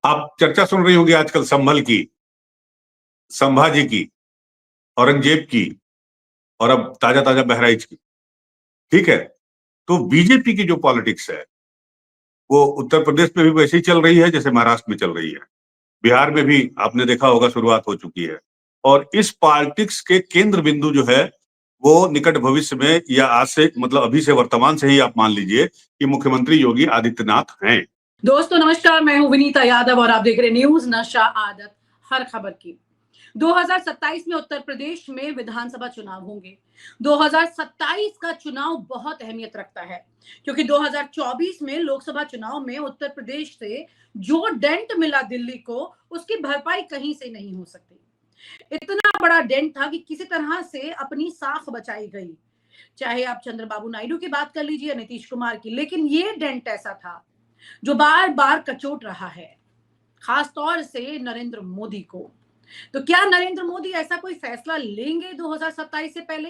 आप चर्चा सुन रही होंगी आजकल संभल की, संभाजी की, औरंगजेब की और अब ताजा-ताजा बहराइच की, ठीक है? तो बीजेपी की जो पॉलिटिक्स है, वो उत्तर प्रदेश में भी वैसे ही चल रही है जैसे महाराष्ट्र में चल रही है। बिहार में भी आपने देखा होगा शुरुआत हो चुकी है। और इस पॉलिटिक्स के केंद्र बिंदु जो है, वो निकट भविष्य में या आज से मतलब अभी से वर्तमान से ही आप मान लीजिए कि मुख्यमंत्री योगी आदित्यनाथ हैं। दोस्तों नमस्कार, मैं हूं विनीता यादव और आप देख रहे हैं न्यूज नशा आदत हर खबर की। 2027 में उत्तर प्रदेश में विधानसभा चुनाव होंगे। 2027 का चुनाव बहुत अहमियत रखता है क्योंकि 2024 में लोकसभा चुनाव में उत्तर प्रदेश से जो डेंट मिला दिल्ली को, उसकी भरपाई कहीं से नहीं हो सकती। इतना बड़ा डेंट था कि किसी तरह से अपनी साख बचाई गई, चाहे आप चंद्रबाबू नायडू की बात कर लीजिए, नीतीश कुमार की, लेकिन ये डेंट ऐसा था जो बार बार कचोट रहा है, खास तौर से नरेंद्र मोदी को। तो क्या नरेंद्र मोदी ऐसा कोई फैसला लेंगे 2027 से पहले?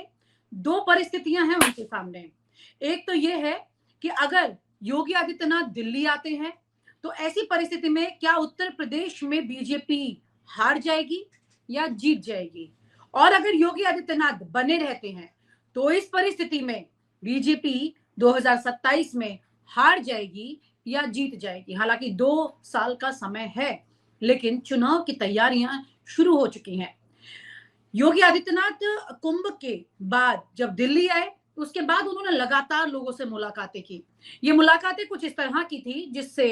दो परिस्थितियां हैं उनके सामने। एक तो यह है कि अगर योगी आदित्यनाथ दिल्ली आते हैं तो ऐसी परिस्थिति में क्या उत्तर प्रदेश में बीजेपी हार जाएगी या जीत जाएगी? और अगर योगी आदित्यनाथ बने रहते हैं तो इस परिस्थिति में बीजेपी 2027 में हार जाएगी या जीत जाएगी? हालांकि 2 साल का समय है, लेकिन चुनाव की तैयारियां शुरू हो चुकी हैं। योगी आदित्यनाथ कुंभ के बाद जब दिल्ली आए, उसके बाद उन्होंने लगातार लोगों से मुलाकातें की। ये मुलाकातें कुछ इस तरह की थी जिससे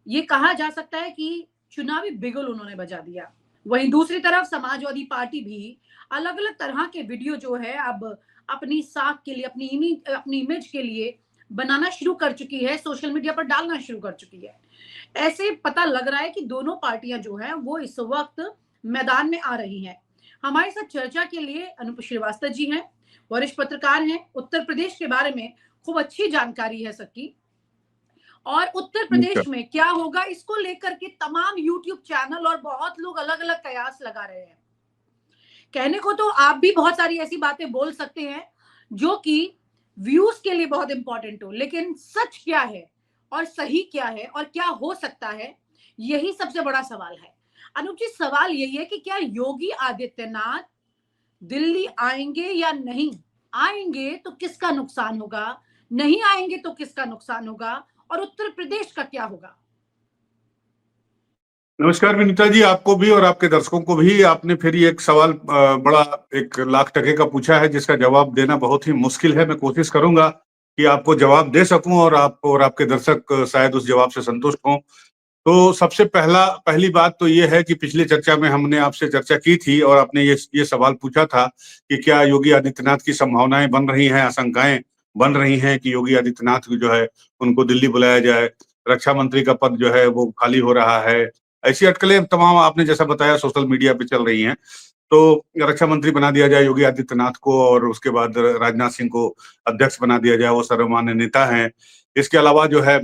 ये कहा जा सकता है कि चुनावी बिगुल उन्होंने बजा दिया। वहीं दूसरी तरफ समाजवादी पार्टी भी अलग अलग तरह के वीडियो जो है अब अपनी साख के लिए, अपनी इमेज के लिए बनाना शुरू कर चुकी है, सोशल मीडिया पर डालना शुरू कर चुकी है। ऐसे पता लग रहा है कि दोनों पार्टियां जो हैं वो इस वक्त मैदान में आ रही हैं। हमारे साथ चर्चा के लिए अनूप श्रीवास्तव जी हैं, वरिष्ठ पत्रकार हैं, उत्तर प्रदेश के बारे में खूब अच्छी जानकारी है सबकी। और उत्तर प्रदेश में क्या होगा इसको लेकर के तमाम यूट्यूब चैनल और बहुत लोग अलग अलग कयास लगा रहे हैं। कहने को तो आप भी बहुत सारी ऐसी बातें बोल सकते हैं जो कि व्यूज के लिए बहुत इंपॉर्टेंट हो, लेकिन सच क्या है और सही क्या है और क्या हो सकता है, यही सबसे बड़ा सवाल है। अनूप जी, सवाल यही है कि क्या योगी आदित्यनाथ दिल्ली आएंगे या नहीं आएंगे तो किसका नुकसान होगा, नहीं आएंगे तो किसका नुकसान होगा, और उत्तर प्रदेश का क्या होगा? नमस्कार विनीता जी, आपको भी और आपके दर्शकों को भी। आपने फिर ये एक सवाल बड़ा 1 लाख टके का पूछा है जिसका जवाब देना बहुत ही मुश्किल है। मैं कोशिश करूंगा कि आपको जवाब दे सकूं और आप और आपके दर्शक शायद उस जवाब से संतुष्ट हों। तो सबसे पहली बात तो ये है कि पिछली चर्चा में हमने आपसे चर्चा की थी और आपने ये सवाल पूछा था कि क्या योगी आदित्यनाथ की संभावनाएं बन रही हैं, आशंकाएं बन रही हैं कि योगी आदित्यनाथ जो है उनको दिल्ली बुलाया जाए, रक्षा मंत्री का पद जो है वो खाली हो रहा है। ऐसी अटकलें तमाम आपने जैसा बताया सोशल मीडिया पे चल रही हैं। तो रक्षा मंत्री बना दिया जाए योगी आदित्यनाथ को और उसके बाद राजनाथ सिंह को अध्यक्ष बना दिया जाए, वो सर्वमान्य नेता हैं। इसके अलावा जो है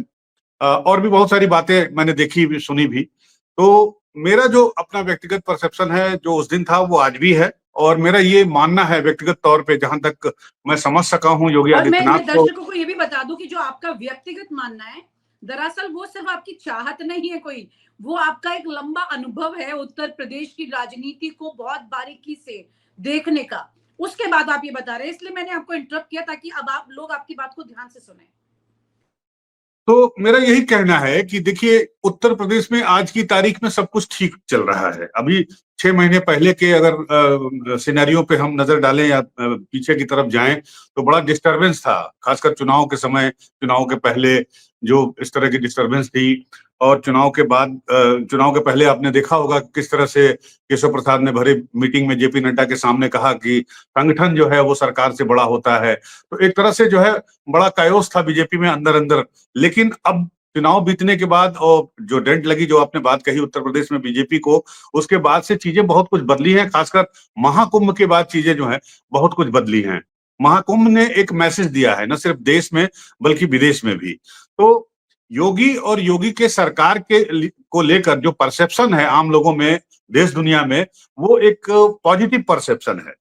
और भी बहुत सारी बातें मैंने देखी भी, सुनी भी। तो मेरा जो अपना व्यक्तिगत परसेप्शन है, जो उस दिन था वो आज भी है और मेरा ये मानना है व्यक्तिगत तौर पे, जहां तक मैं समझ सका हूँ योगी और मैं आदित्यनाथ को। दर्शकों को ये भी बता दूं कि जो आपका व्यक्तिगत मानना है, दरअसल वो सिर्फ आपकी चाहत नहीं है कोई, वो आपका एक लंबा अनुभव है उत्तर प्रदेश की राजनीति को बहुत बारीकी से देखने का। उसके बाद आप ये बता रहे हैं, इसलिए मैंने आपको इंटरप्ट किया ताकि अब आप लोग आपकी बात को ध्यान से सुने। तो मेरा यही कहना है कि देखिए, उत्तर प्रदेश में आज की तारीख में सब कुछ ठीक चल रहा है। अभी 6 महीने पहले के अगर सिनेरियो पे हम नजर डालें या पीछे की तरफ जाएं तो बड़ा डिस्टरबेंस था, खासकर चुनाव के समय, चुनाव के पहले जो इस तरह की डिस्टरबेंस थी। और चुनाव के बाद चुनाव के पहले आपने देखा होगा किस तरह से केशव प्रसाद ने भरे मीटिंग में जेपी नड्डा के सामने कहा कि संगठन जो है वो सरकार से बड़ा होता है। तो एक तरह से जो है बड़ा कायोस था बीजेपी में अंदर अंदर। लेकिन अब चुनाव बीतने के बाद और जो डेंट लगी, जो आपने बात कही उत्तर प्रदेश में बीजेपी को, उसके बाद से चीजें बहुत कुछ बदली हैं। खासकर महाकुंभ के बाद चीजें जो है बहुत कुछ बदली हैं। महाकुंभ ने एक मैसेज दिया है, न सिर्फ देश में बल्कि विदेश में भी। तो योगी और योगी के सरकार को लेकर जो परसेप्शन है आम लोगों में, देश दुनिया में, वो एक पॉजिटिव परसेप्शन है।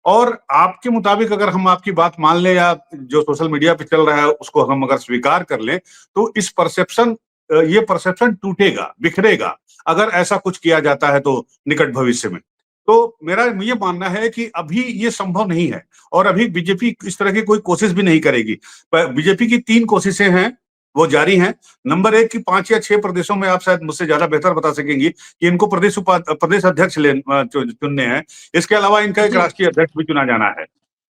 और आपके मुताबिक अगर हम आपकी बात मान लें या जो सोशल मीडिया पे चल रहा है उसको हम अगर स्वीकार कर लें, तो इस परसेप्शन ये परसेप्शन टूटेगा, बिखरेगा, अगर ऐसा कुछ किया जाता है तो निकट भविष्य में। तो मेरा ये मानना है कि अभी ये संभव नहीं है और अभी बीजेपी इस तरह की कोई कोशिश भी नहीं करेगी। बीजेपी की 3 कोशिशें हैं, वो जारी हैं। नंबर 1 की 5 या 6 प्रदेशों में आप शायद मुझसे ज्यादा बेहतर बता सकेंगी कि इनको प्रदेश अध्यक्ष चुनने हैं। इसके अलावा इनका एक जी। राष्ट्रीय अध्यक्ष भी चुना जाना है।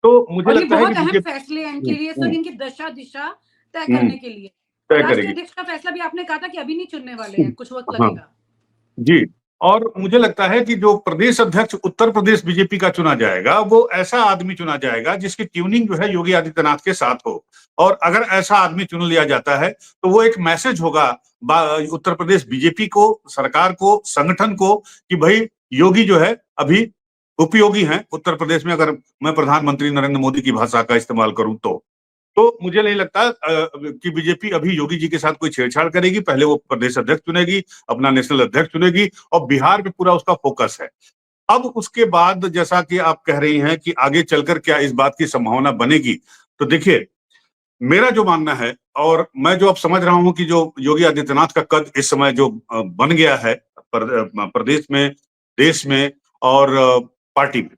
तो मुझे और ये लगता है कि बहुत अहम बीजेपी फैसले हैं इनके लिए, सब इनकी दशा दिशा तय हम्म, करने के लिए। और तय राष्ट्रीय करेगी। अध्यक्ष का फैसला भी आपने कहा था कि अभी नहीं चुनने वाले हैं, कुछ वक्त हाँ लगेगा। जी। और मुझे लगता है कि जो प्रदेश अध्यक्ष उत्तर प्रदेश बीजेपी का चुना जाएगा, वो ऐसा आदमी चुना जाएगा जिसकी ट्यूनिंग जो है योगी आदित्यनाथ के साथ हो। और अगर ऐसा आदमी चुन लिया जाता है तो वो एक मैसेज होगा उत्तर प्रदेश बीजेपी को, सरकार को, संगठन को कि भाई योगी जो है अभी उपयोगी हैं उत्तर प्रदेश में, अगर मैं प्रधानमंत्री नरेंद्र मोदी की भाषा का इस्तेमाल करूं तो मुझे नहीं लगता कि बीजेपी अभी योगी जी के साथ कोई छेड़छाड़ करेगी। पहले वो प्रदेश अध्यक्ष चुनेगी, अपना नेशनल अध्यक्ष चुनेगी और बिहार पे पूरा उसका फोकस है। अब उसके बाद जैसा कि आप कह रही हैं कि आगे चलकर क्या इस बात की संभावना बनेगी, तो देखिए मेरा जो मानना है और मैं जो अब समझ रहा हूं कि जो योगी आदित्यनाथ का कद इस समय जो बन गया है प्रदेश में, देश में और पार्टी में,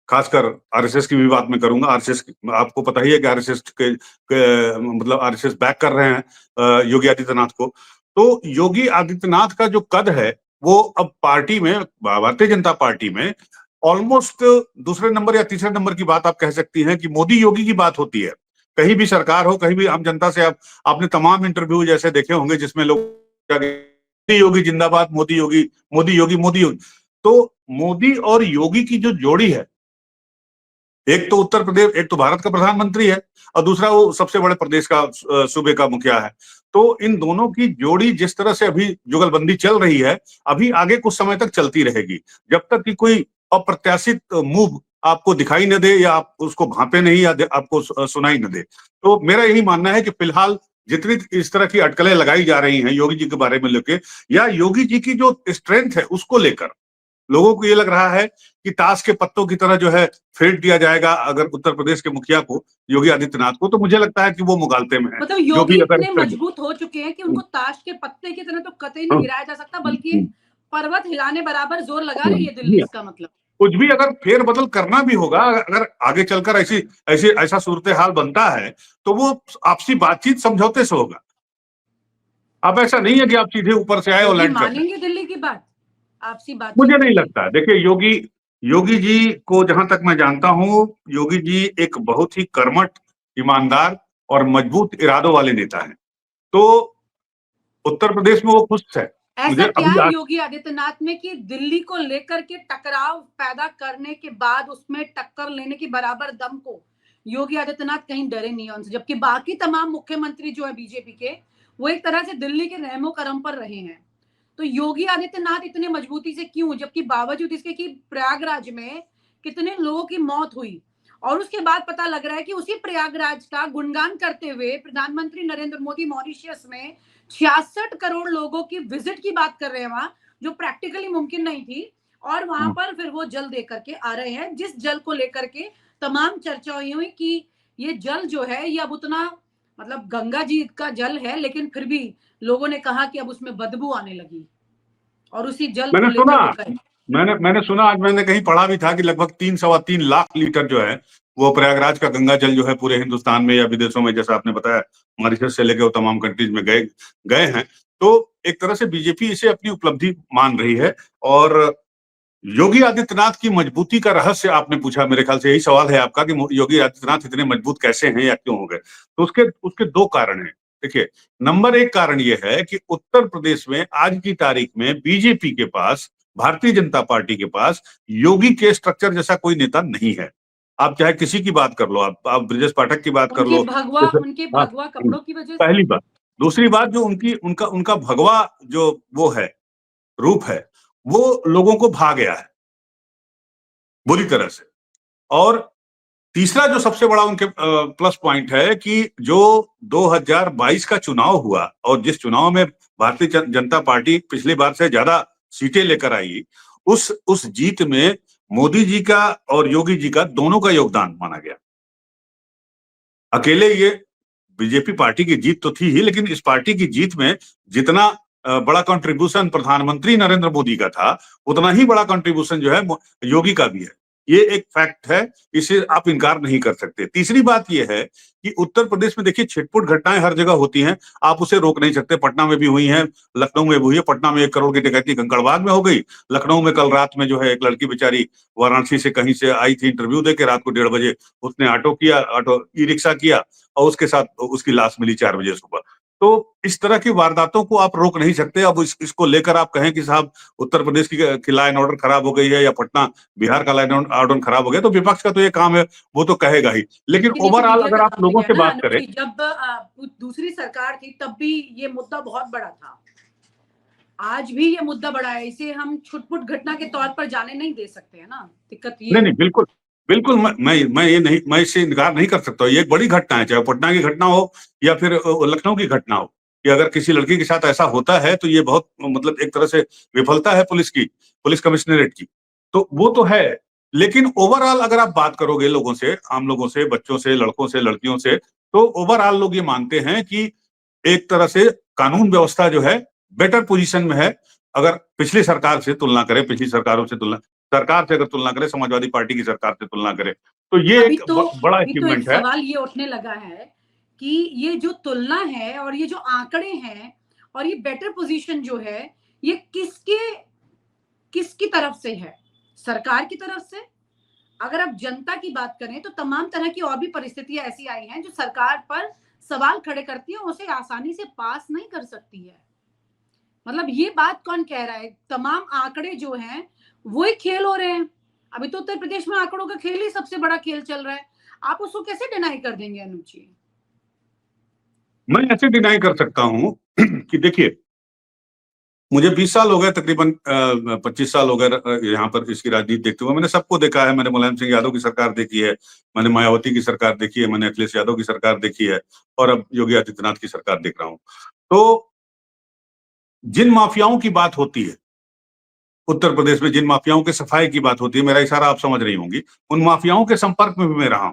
खासकर आरएसएस की भी बात मैं करूंगा। आरएसएस आपको पता ही है कि आरएसएस मतलब आरएसएस बैक कर रहे हैं योगी आदित्यनाथ को। तो योगी आदित्यनाथ का जो कद है वो अब पार्टी में, भारतीय जनता पार्टी में ऑलमोस्ट दूसरे नंबर या तीसरे नंबर की बात आप कह सकती हैं कि मोदी योगी की बात होती है। कहीं भी सरकार हो, कहीं भी आम जनता से आपने तमाम इंटरव्यू जैसे देखे होंगे जिसमें लोग मोदी योगी जिंदाबाद, मोदी योगी, मोदी योगी, मोदी योगी। तो मोदी और योगी की जो जोड़ी है, एक तो उत्तर प्रदेश, एक तो भारत का प्रधानमंत्री है और दूसरा वो सबसे बड़े प्रदेश का सूबे का मुखिया है। तो इन दोनों की जोड़ी जिस तरह से अभी जुगलबंदी चल रही है, अभी आगे कुछ समय तक चलती रहेगी, जब तक कि कोई अप्रत्याशित मूव आपको दिखाई न दे या आप उसको भांपे नहीं या आपको सुनाई न दे। तो मेरा यही मानना है कि फिलहाल जितनी इस तरह की अटकलें लगाई जा रही हैं योगी जी के बारे में लेके या योगी जी की जो स्ट्रेंथ है उसको लेकर, लोगों को ये लग रहा है कि ताश के पत्तों की तरह जो है फेंट दिया जाएगा अगर उत्तर प्रदेश के मुखिया को, योगी आदित्यनाथ को। तो मुझे लगता है कि वो मुगालते में है, मतलब जो योगी भी अगर इतने मजबूत हो चुके हैं कि उनको ताश के पत्ते की तरह तो कतई नहीं गिराया जा सकता, बल्कि एक पर्वत हिलाने बराबर जोर लगा रही है दिल्ली, इसका मतलब। कुछ भी अगर फेरबदल करना भी होगा, अगर आगे चलकर ऐसा सूरत हाल बनता है तो वो आपसी बातचीत समझौते से होगा। अब ऐसा नहीं है कि आप सीधे ऊपर से आए और योगी लैंड कर दें। मानेंगे दिल्ली की बात आपसी मुझे बातचीत नहीं करके? लगता। देखिए योगी जी को जहां तक मैं जानता हूं, योगी जी एक बहुत ही कर्मठ, ईमानदार और मजबूत इरादों वाले नेता हैं। तो उत्तर प्रदेश में वो खुश है। ऐसा मुझे क्या अभी है आज योगी आदित्यनाथ में कि दिल्ली को लेकर के टकराव पैदा करने के बाद उसमें टक्कर लेने की बराबर दम को योगी आदित्यनाथ कहीं डरे नहीं है उनसे, जबकि बाकी तमाम मुख्यमंत्री जो है बीजेपी के, वो एक तरह से दिल्ली के रहमो करम पर रहे हैं। तो योगी आदित्यनाथ इतने मजबूती से क्यों, जबकि बावजूद इसके कि प्रयागराज में कितने लोगों की मौत हुई और उसके बाद पता लग रहा है कि उसी प्रयागराज का गुणगान करते हुए प्रधानमंत्री नरेंद्र मोदी मॉरिशस में 66 करोड़ लोगों की विजिट की बात कर रहे हैं वहां, जो प्रैक्टिकली मुमकिन नहीं थी। और वहां पर फिर वो जल दे करके आ रहे हैं, जिस जल को लेकर के तमाम चर्चा हुई कि ये जल जो है ये अब उतना, मतलब गंगा जी का जल है, लेकिन फिर भी लोगों ने कहा कि अब उसमें बदबू आने लगी और उसी जल को मैंने सुना लेकर वो गए। मैंने सुना, आज मैंने कहीं पढ़ा भी था कि लगभग 3-3.25 लाख लीटर जो है वो प्रयागराज का गंगा जल जो है पूरे हिंदुस्तान में या विदेशों में, जैसा आपने बताया मॉरिशस से लेकर वो तमाम कंट्रीज में गए गए हैं। तो एक तरह से बीजेपी इसे अपनी उपलब्धि मान रही है। और योगी आदित्यनाथ की मजबूती का रहस्य आपने पूछा, मेरे ख्याल से यही सवाल है आपका कि योगी आदित्यनाथ इतने मजबूत कैसे हैं या क्यों हो गए। तो उसके उसके 2 कारण हैं। देखिए, नंबर 1 कारण यह है कि उत्तर प्रदेश में आज की तारीख में बीजेपी के पास, भारतीय जनता पार्टी के पास योगी के स्ट्रक्चर जैसा कोई नेता नहीं है। आप चाहे किसी की बात कर लो, आप ब्रजेश पाठक की बात कर लो जैसे, उनके हाँ, भगवा कपड़ों की वजह से। पहली बात। दूसरी बात, जो उनकी उनका उनका भगवा जो वो है, रूप है, वो लोगों को भा गया है बुरी तरह से। और तीसरा जो सबसे बड़ा उनके प्लस पॉइंट है कि जो 2022 का चुनाव हुआ और जिस चुनाव में भारतीय जनता पार्टी पिछली बार से ज्यादा सीटें लेकर आई, उस जीत में मोदी जी का और योगी जी का दोनों का योगदान माना गया। अकेले ये बीजेपी पार्टी की जीत तो थी ही, लेकिन इस पार्टी की जीत में जितना बड़ा कंट्रीब्यूशन प्रधानमंत्री नरेंद्र मोदी का था, उतना ही बड़ा कंट्रीब्यूशन जो है योगी का भी है। ये एक फैक्ट है, इसे आप इनकार नहीं कर सकते। तीसरी बात ये है कि उत्तर प्रदेश में देखिए छिटपुट घटनाएं हर जगह होती हैं, आप उसे रोक नहीं सकते। पटना में भी हुई हैं, लखनऊ में भी हुई है। पटना में 1 करोड़ की डकैती कंकड़बाग में हो गई। लखनऊ में कल रात में जो है एक लड़की बेचारी वाराणसी से कहीं से आई थी इंटरव्यू देके, रात को 1:30 बजे उसने ऑटो ई रिक्शा किया और उसके साथ उसकी लाश मिली 4 बजे सुबह। तो इस तरह की वारदातों को आप रोक नहीं सकते। अब इसको लेकर आप कहें कि साहब उत्तर प्रदेश की लॉ एंड ऑर्डर खराब हो गई है या पटना बिहार का लॉ एंड ऑर्डर खराब हो गया, तो विपक्ष का तो ये काम है, वो तो कहेगा ही। लेकिन देखिए ओवरऑल मीडिया अगर का आप काम भी लोगों है से ना बात अनुज करें, जी, जब दूसरी सरकार थी तब भी ये मुद्दा बहुत बड़ा था, आज भी ये मुद्दा बड़ा है, इसे हम छुटपुट घटना के तौर पर जाने नहीं दे सकते, है ना, दिक्कत ये नहीं है। नहीं, बिल्कुल बिल्कुल, मैं ये नहीं, मैं इससे इनकार नहीं कर सकता। ये एक बड़ी घटना है, चाहे पटना की घटना हो या फिर लखनऊ की घटना हो, कि अगर किसी लड़की के साथ ऐसा होता है तो ये बहुत मतलब एक तरह से विफलता है पुलिस कमिश्नरेट की, तो वो तो है। लेकिन ओवरऑल अगर आप बात करोगे लोगों से, आम लोगों से, बच्चों से, लड़कों से, लड़कियों से, तो ओवरऑल लोग ये मानते हैं कि एक तरह से कानून व्यवस्था जो है बेटर पोजीशन में है। अगर पिछली सरकार से तुलना करें, पिछली सरकारों से तुलना, सरकार से अगर तुलना करें, समाजवादी पार्टी की सरकार से तुलना करें, तो ये अभी एक तो बड़ा अभी तो एक अचीवमेंट है। सवाल ये उठने लगा है कि ये जो तुलना है और ये जो आंकड़े हैं और ये बेटर पोजीशन जो है, ये किसकी तरफ से है? सरकार की तरफ से? अगर आप जनता की बात करें तो तमाम तरह की और भी परिस्थितियां ऐसी आई हैं जो सरकार पर सवाल खड़े करती है, उसे आसानी से पास नहीं कर सकती है। मतलब ये बात कौन कह रहा है? तमाम आंकड़े जो हैं वो ही खेल हो रहे हैं। अभी तो उत्तर प्रदेश में आंकड़ों का खेल ही सबसे बड़ा खेल चल रहा है। आप उसको कैसे डिनाई कर देंगे अनुज जी? मैं ऐसे डिनाई कर सकता हूं कि देखिए, मुझे 20 साल हो गए, तकरीबन 25 साल हो गए यहाँ पर इसकी राजनीति देखते हुए। मैंने सबको देखा है। मैंने मुलायम सिंह यादव की सरकार देखी है, मैंने मायावती की सरकार देखी है, मैंने अखिलेश यादव की सरकार देखी है, और अब योगी आदित्यनाथ की सरकार देख रहा हूं। तो जिन माफियाओं की बात होती है उत्तर प्रदेश में, जिन माफियाओं के सफाई की बात होती है, मेरा इशारा आप समझ रही होंगी, उन माफियाओं के संपर्क में भी मैं रहा हूं।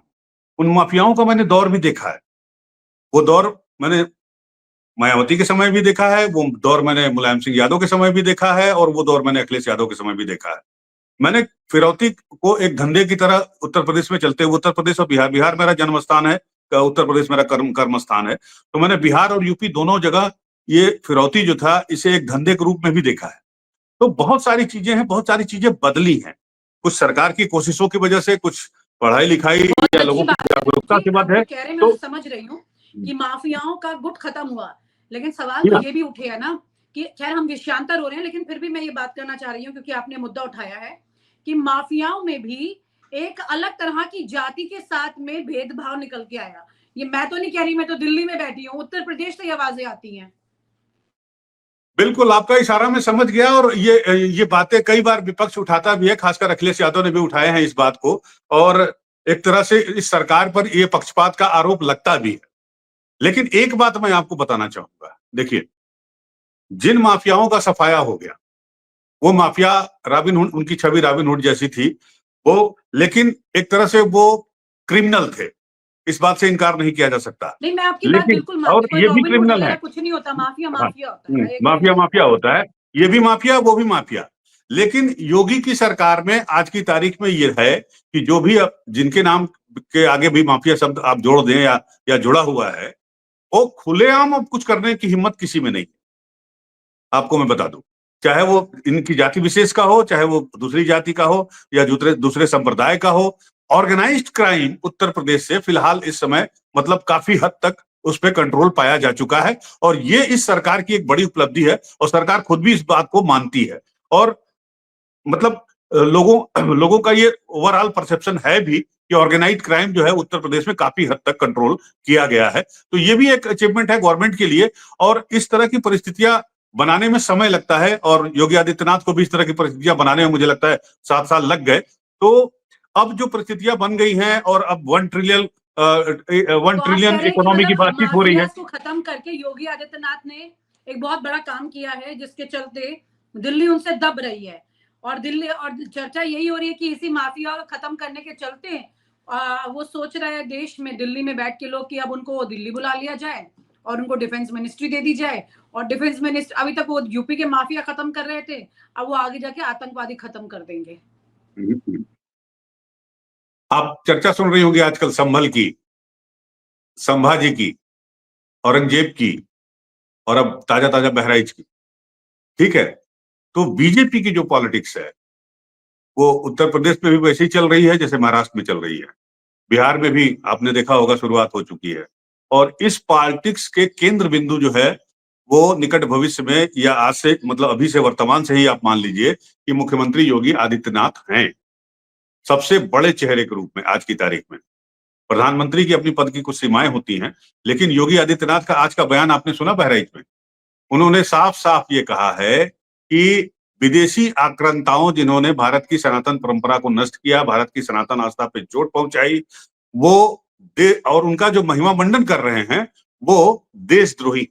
उन माफियाओं का मैंने दौर भी देखा है। वो दौर मैंने मायावती के समय भी देखा है, वो दौर मैंने मुलायम सिंह यादव के समय भी देखा है, और वो दौर मैंने अखिलेश यादव के समय भी देखा है। मैंने फिरौती को एक धंधे की तरह उत्तर प्रदेश में चलते हुए, उत्तर प्रदेश और बिहार मेरा जन्म स्थान है, उत्तर प्रदेश मेरा कर्म स्थान है, तो मैंने बिहार और यूपी दोनों जगह ये फिरौती जो था, इसे एक धंधे के रूप में भी देखा है। तो बहुत सारी चीजें हैं, बहुत सारी चीजें बदली हैं। कुछ सरकार की कोशिशों की वजह से, कुछ पढ़ाई लिखाई बहुत या अच्छी लोगों की बात है अनुज जागरूकता जी, की बात आप है। जो कह रहे हैं मैं तो उसे समझ रही हूँ कि माफियाओं का गुट खत्म हुआ, लेकिन सवाल तो ये भी उठे है ना कि खैर हम विषयांतर हो रहे हैं, लेकिन फिर भी मैं ये बात करना चाह रही हूँ क्योंकि आपने मुद्दा उठाया है कि माफियाओं में भी एक अलग तरह की जाति के साथ में भेदभाव निकल के आया। ये मैं तो नहीं कह रही, मैं तो दिल्ली में बैठी हूँ, उत्तर प्रदेश से ये आवाजें आती हैं। बिल्कुल, आपका इशारा मैं समझ गया, और ये बातें कई बार विपक्ष उठाता भी है, खासकर अखिलेश यादव ने भी उठाए हैं इस बात को, और एक तरह से इस सरकार पर ये पक्षपात का आरोप लगता भी है। लेकिन एक बात मैं आपको बताना चाहूंगा, देखिए, जिन माफियाओं का सफाया हो गया, वो माफिया रॉबिनहुड, उनकी छवि रॉबिनहुड जैसी थी वो, लेकिन एक तरह से वो क्रिमिनल थे, इस बात से इनकार नहीं किया जा सकता। नहीं, मैं आपकी बात लेकिन बिल्कुल मानती और हूँ, कोई ये भी रॉबिन हुड क्रिमिनल वगैरह है। कुछ नहीं होता, माफिया हाँ, माफिया होता है, I agree mafia with you. Mafia होता है, ये भी माफिया, वो भी माफिया। लेकिन योगी की सरकार में आज की तारीख में ये है कि जो भी जिनके नाम के आगे भी माफिया शब्द आप जोड़ दें या जुड़ा हुआ है, वो खुलेआम अब कुछ करने की हिम्मत किसी में नहीं। आपको मैं बता दूं, चाहे वो इनकी जाति विशेष का हो, चाहे वो दूसरी जाति का हो या दूसरे दूसरे संप्रदाय का हो, ऑर्गेनाइज्ड क्राइम उत्तर प्रदेश से फिलहाल इस समय मतलब काफी हद तक उस पर कंट्रोल पाया जा चुका है, और ये इस सरकार की एक बड़ी उपलब्धि है, और सरकार खुद भी इस बात को मानती है। और मतलब लोगों का ये ओवरऑल परसेप्शन है भी कि ऑर्गेनाइज्ड क्राइम जो है उत्तर प्रदेश में काफी हद तक कंट्रोल किया गया है। तो ये भी एक अचीवमेंट है गवर्नमेंट के लिए, और इस तरह की परिस्थितियां बनाने में समय लगता है, और योगी आदित्यनाथ को भी इस तरह की परिस्थितियां बनाने में मुझे लगता है 7 साल लग गए। तो अब जो परिस्थितियां बन गई हैं, और अब 1 तो आप कह ट्रिलियन रहे हैं कि इकोनॉमी की मतलब बातचीत हो रही है। माफियाज को खत्म करके योगी आदित्यनाथ ने एक बहुत बड़ा काम किया है, जिसके चलते दिल्ली उनसे दब रही है, और दिल्ली और चर्चा यही हो रही है कि इसी माफिया को खत्म करने के चलते वो सोच रहा है देश में दिल्ली में बैठ के लोग कि अब उनको दिल्ली बुला लिया जाए और उनको डिफेंस मिनिस्ट्री दे दी जाए, और डिफेंस मिनिस्ट्री अभी तक वो यूपी के माफिया खत्म कर रहे थे, अब वो आगे जाके आतंकवादी खत्म कर देंगे। आप चर्चा सुन रही होंगी आजकल संभल की, संभाजी की, औरंगजेब की, और अब ताजा ताजा बहराइच की। ठीक है, तो बीजेपी की जो पॉलिटिक्स है वो उत्तर प्रदेश में भी वैसे ही चल रही है जैसे महाराष्ट्र में चल रही है, बिहार में भी आपने देखा होगा शुरुआत हो चुकी है। और इस पॉलिटिक्स के केंद्र बिंदु जो है वो निकट भविष्य में, या आज से मतलब अभी से वर्तमान से ही आप मान लीजिए कि मुख्यमंत्री योगी आदित्यनाथ हैं, सबसे बड़े चेहरे के रूप में आज की तारीख में। प्रधानमंत्री की अपनी पद की कुछ सीमाएं होती हैं, लेकिन योगी आदित्यनाथ का आज का बयान आपने सुना बहराइच में? उन्होंने साफ साफ ये कहा है कि विदेशी आक्रांताओं जिन्होंने भारत की सनातन परंपरा को नष्ट किया, भारत की सनातन आस्था पे चोट पहुंचाई, वो और उनका जो महिमा मंडन कर रहे हैं वो देशद्रोही।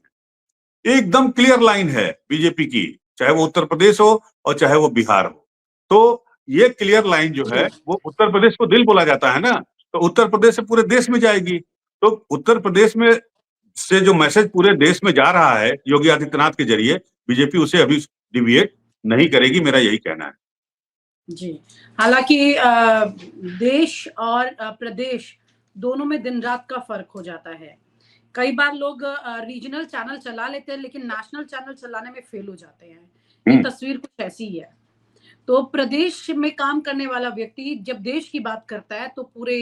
एकदम क्लियर लाइन है बीजेपी की, चाहे वो उत्तर प्रदेश हो और चाहे वो बिहार हो। तो ये क्लियर लाइन जो है वो उत्तर प्रदेश को दिल बोला जाता है ना, तो उत्तर प्रदेश से पूरे देश में जाएगी। तो उत्तर प्रदेश में से जो मैसेज पूरे देश में जा रहा है योगी आदित्यनाथ के जरिए, बीजेपी उसे अभी डिविएट नहीं करेगी, मेरा यही कहना है। जी, हालांकि देश और प्रदेश दोनों में दिन रात का फर्क हो जाता है। कई बार लोग रीजनल चैनल चला लेते हैं लेकिन नेशनल चैनल चलाने में फेल हो जाते हैं। ये तस्वीर कुछ ऐसी ही है। तो प्रदेश में काम करने वाला व्यक्ति जब देश की बात करता है तो पूरे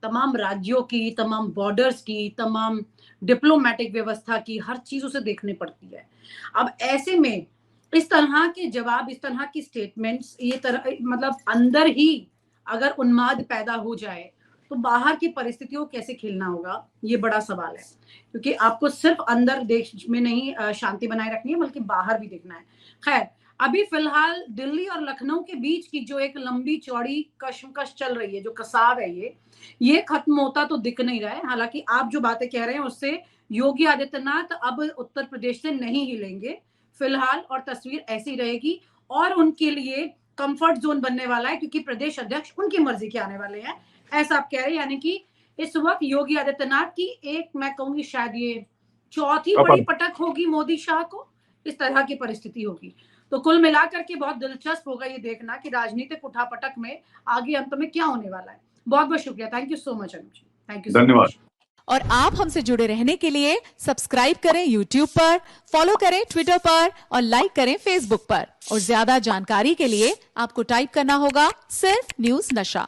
तमाम राज्यों की, तमाम बॉर्डर्स की, तमाम डिप्लोमेटिक व्यवस्था की हर चीज उसे देखनी पड़ती है। अब ऐसे में इस तरह के जवाब, इस तरह की स्टेटमेंट्स, ये तरह मतलब अंदर ही अगर उन्माद पैदा हो जाए तो बाहर की परिस्थितियों कैसे खेलना होगा, ये बड़ा सवाल है। क्योंकि आपको सिर्फ अंदर देश में नहीं शांति बनाए रखनी है बल्कि बाहर भी देखना है। खैर, अभी फिलहाल दिल्ली और लखनऊ के बीच की जो एक लंबी चौड़ी कशमकश चल रही है, जो कसाव है, ये खत्म होता तो दिख नहीं रहा है। हालांकि आप जो बातें कह रहे हैं उससे योगी आदित्यनाथ अब उत्तर प्रदेश से नहीं हिलेंगे फिलहाल, और तस्वीर ऐसी रहेगी और उनके लिए कंफर्ट जोन बनने वाला है क्योंकि प्रदेश अध्यक्ष उनकी मर्जी के आने वाले हैं, ऐसा आप कह रहे हैं। यानी कि इस वक्त योगी आदित्यनाथ की एक, मैं कहूंगी शायद ये चौथी बड़ी पटक होगी मोदी शाह को, इस तरह की परिस्थिति होगी। तो कुल मिलाकर के बहुत दिलचस्प होगा ये देखना कि राजनीतिक उठापटक में आगे अंत में क्या होने वाला है। बहुत बहुत शुक्रिया, thank you so much Anuj ji, thank you, धन्यवाद। और आप हमसे जुड़े रहने के लिए सब्सक्राइब करें YouTube पर, फॉलो करें Twitter पर और लाइक करें Facebook पर। और ज्यादा जानकारी के लिए आपको टाइप करना होगा सिर्फ न्यूज़ नशा।